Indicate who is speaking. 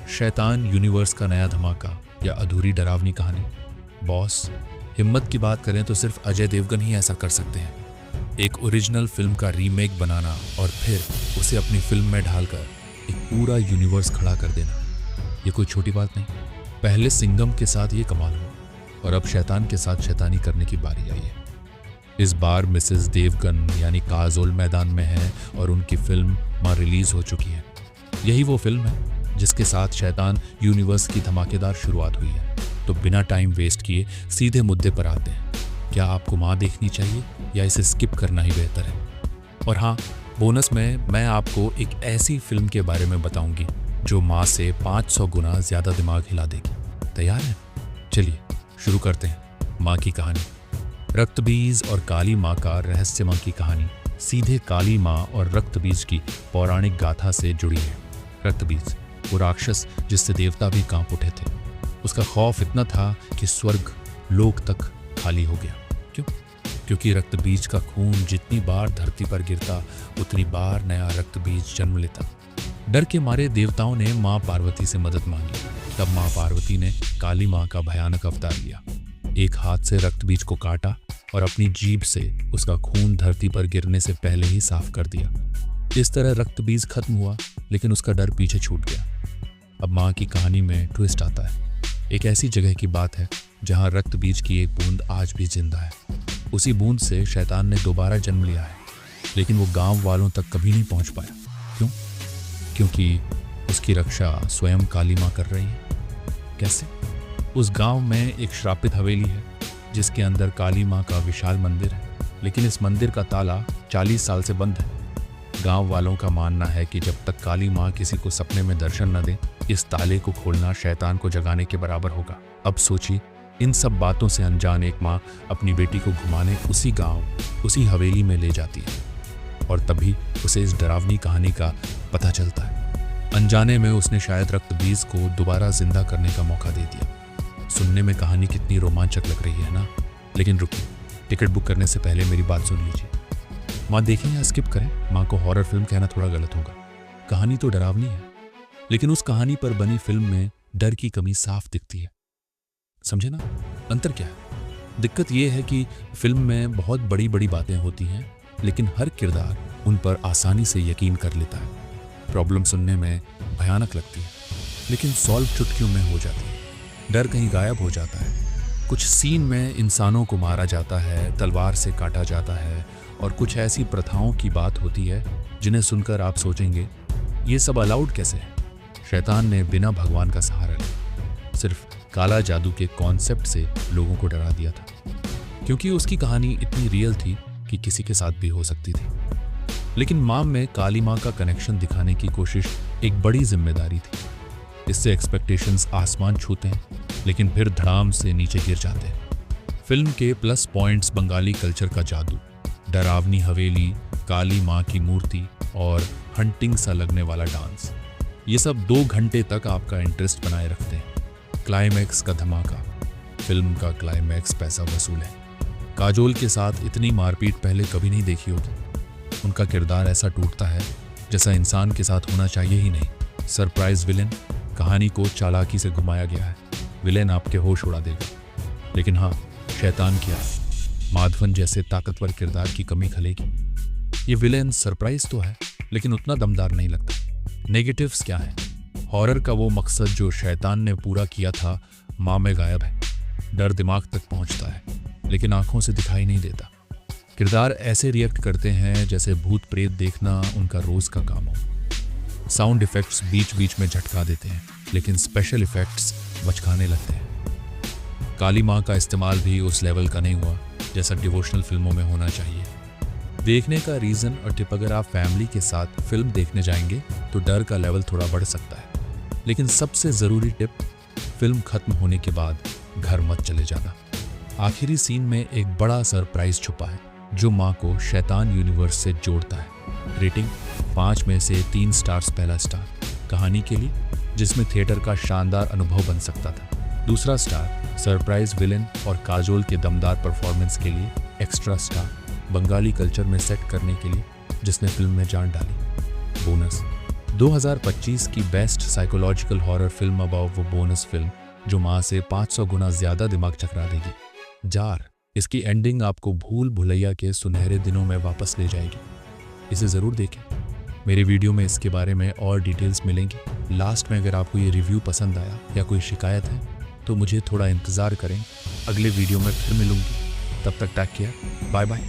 Speaker 1: शैतान यूनिवर्स का नया धमाका या अधूरी डरावनी कहानी। बॉस, हिम्मत की बात करें तो सिर्फ अजय देवगन ही ऐसा कर सकते हैं। एक ओरिजिनल फिल्म का रीमेक बनाना और फिर उसे अपनी फिल्म में ढालकर एक पूरा यूनिवर्स खड़ा कर देना, ये कोई छोटी बात नहीं। पहले सिंघम के साथ ये कमाल हुआ और अब शैतान के साथ शैतानी करने की बारी आई है। इस बार मिसेस देवगन यानी काजोल मैदान में है और उनकी फिल्म मां रिलीज हो चुकी है। यही वो फिल्म है जिसके साथ शैतान यूनिवर्स की धमाकेदार शुरुआत हुई है। तो बिना टाइम वेस्ट किए सीधे मुद्दे पर आते हैं। क्या आपको मां देखनी चाहिए या इसे स्किप करना ही बेहतर है? और हाँ, बोनस में मैं आपको एक ऐसी फिल्म के बारे में बताऊंगी जो मां से 500 गुना ज्यादा दिमाग हिला देगी। तैयार हैं? चलिए शुरू करते हैं मां की कहानी। रक्तबीज और काली मां का रहस्यमय की कहानी सीधे काली मां और रक्तबीज की पौराणिक गाथा से जुड़ी है। रक्तबीज वो राक्षस जिससे देवता भी कांप उठे थे। उसका खौफ इतना था कि स्वर्ग लोक तक खाली हो गया। क्यों? क्योंकि रक्तबीज का खून जितनी बार धरती पर गिरता उतनी बार नया रक्तबीज जन्म लेता। डर के मारे देवताओं ने मां पार्वती से मदद मांगी। तब मां पार्वती ने काली मां का भयानक अवतार लिया। एक हाथ से रक्तबीज को काटा और अपनी जीभ से उसका खून धरती पर गिरने से पहले ही साफ कर दिया। इस तरह रक्तबीज खत्म हुआ, लेकिन उसका डर पीछे छूट गया। अब मां की कहानी में ट्विस्ट आता है। एक ऐसी जगह की बात है जहां रक्तबीज की एक बूंद आज भी जिंदा है। उसी बूंद से शैतान ने दोबारा जन्म लिया है, लेकिन वो गांव वालों तक कभी नहीं पहुंच पाया। क्यों? क्योंकि उसकी रक्षा स्वयं काली मां कर रही है। कैसे? उस गांव में एक श्रापित हवेली है जिसके अंदर काली मां का विशाल मंदिर है, लेकिन इस मंदिर का ताला 40 साल से बंद है। गांव वालों का मानना है कि जब तक काली मां किसी को सपने में दर्शन न दे, इस ताले को खोलना शैतान को जगाने के बराबर होगा। अब सोचिए, इन सब बातों से अनजान एक मां अपनी बेटी को घुमाने उसी गांव, उसी हवेली में ले जाती है और तभी उसे इस डरावनी कहानी का पता चलता है। अनजाने में उसने शायद रक्तबीज को दोबारा जिंदा करने का मौका दे दिया। सुनने में कहानी कितनी रोमांचक लग रही है ना? लेकिन रुकिए, टिकट बुक करने से पहले मेरी बात सुन लीजिए। मां देखें या स्किप करें, मां को हॉरर फिल्म कहना थोड़ा गलत होगा। कहानी तो डरावनी है, लेकिन उस कहानी पर बनी फिल्म में डर की कमी साफ दिखती है। समझे ना? अंतर क्या है? दिक्कत यह है कि फिल्म में बहुत बड़ी बड़ी बातें होती हैं, लेकिन हर किरदार उन पर आसानी से यकीन कर लेता है। प्रॉब्लम सुनने में भयानक लगती है, लेकिन सॉल्व चुटकियों में हो जाती है। डर कहीं गायब हो जाता है। कुछ सीन में इंसानों को मारा जाता है, तलवार से काटा जाता है और कुछ ऐसी प्रथाओं की बात होती है जिन्हें सुनकर आप सोचेंगे ये सब अलाउड कैसे है? शैतान ने बिना भगवान का सहारा लिया, सिर्फ काला जादू के कॉन्सेप्ट से लोगों को डरा दिया था, क्योंकि उसकी कहानी इतनी रियल थी कि किसी के साथ भी हो सकती थी। लेकिन मां में काली मां का कनेक्शन दिखाने की कोशिश एक बड़ी जिम्मेदारी थी। इससे एक्सपेक्टेशंस आसमान छूते हैं, लेकिन फिर धड़ाम से नीचे गिर जाते हैं। फिल्म के प्लस पॉइंट्स बंगाली कल्चर का जादू, डरावनी हवेली, काली मां की मूर्ति और हंटिंग सा लगने वाला डांस, ये सब 2 घंटे तक आपका इंटरेस्ट बनाए रखते हैं। क्लाइमैक्स का धमाका। फिल्म का क्लाइमैक्स पैसा वसूल है। काजोल के साथ इतनी मारपीट पहले कभी नहीं देखी होगी। उनका किरदार ऐसा टूटता है जैसा इंसान के साथ होना चाहिए ही नहीं। सरप्राइज विलेन, कहानी को चालाकी से घुमाया गया है। विलेन आपके होश उड़ा देगा। लेकिन हाँ, शैतान क्या, माधवन जैसे ताकतवर किरदार की कमी खलेगी। ये विलेन सरप्राइज तो है, लेकिन उतना दमदार नहीं लगता। नेगेटिव्स क्या है? हॉरर का वो मकसद जो शैतान ने पूरा किया था मां में गायब है। डर दिमाग तक पहुंचता है, लेकिन आंखों से दिखाई नहीं देता। किरदार ऐसे रिएक्ट करते हैं जैसे भूत प्रेत देखना उनका रोज का काम हो। साउंड इफेक्ट्स बीच बीच में झटका देते हैं, लेकिन स्पेशल इफेक्ट्स बचकाने लगते हैं। काली मां का इस्तेमाल भी उस लेवल का नहीं हुआ जैसा डिवोशनल फिल्मों में होना चाहिए। देखने का रीजन और टिप, अगर आप फैमिली के साथ फिल्म देखने जाएंगे तो डर का लेवल थोड़ा बढ़ सकता है। लेकिन सबसे ज़रूरी टिप, फिल्म खत्म होने के बाद घर मत चले जाना। आखिरी सीन में एक बड़ा सरप्राइज छुपा है जो मां को शैतान यूनिवर्स से जोड़ता है। रेटिंग 5 में से 3 स्टार्स पहला स्टार कहानी के लिए, जिसमें थिएटर का शानदार अनुभव बन सकता था। दूसरा स्टार सरप्राइज विलेन और काजोल के दमदार परफॉर्मेंस के लिए। एक्स्ट्रा स्टार बंगाली कल्चर में सेट करने के लिए जिसने फिल्म में जान डाली। बोनस 2025 की best psychological horror film about वो बोनस फिल्म जो माँ से 500 गुना ज्यादा दिमाग चकरा देगी, जार। इसकी एंडिंग आपको भूल भुलैया के सुनहरे दिनों में वापस ले जाएगी। इसे ज़रूर देखें। मेरे वीडियो में इसके बारे में और डिटेल्स मिलेंगी। लास्ट में अगर आपको ये रिव्यू पसंद आया या कोई शिकायत है तो मुझे थोड़ा इंतज़ार करें, अगले वीडियो में फिर मिलूंगी। तब तक टेक केयर, बाय बाय।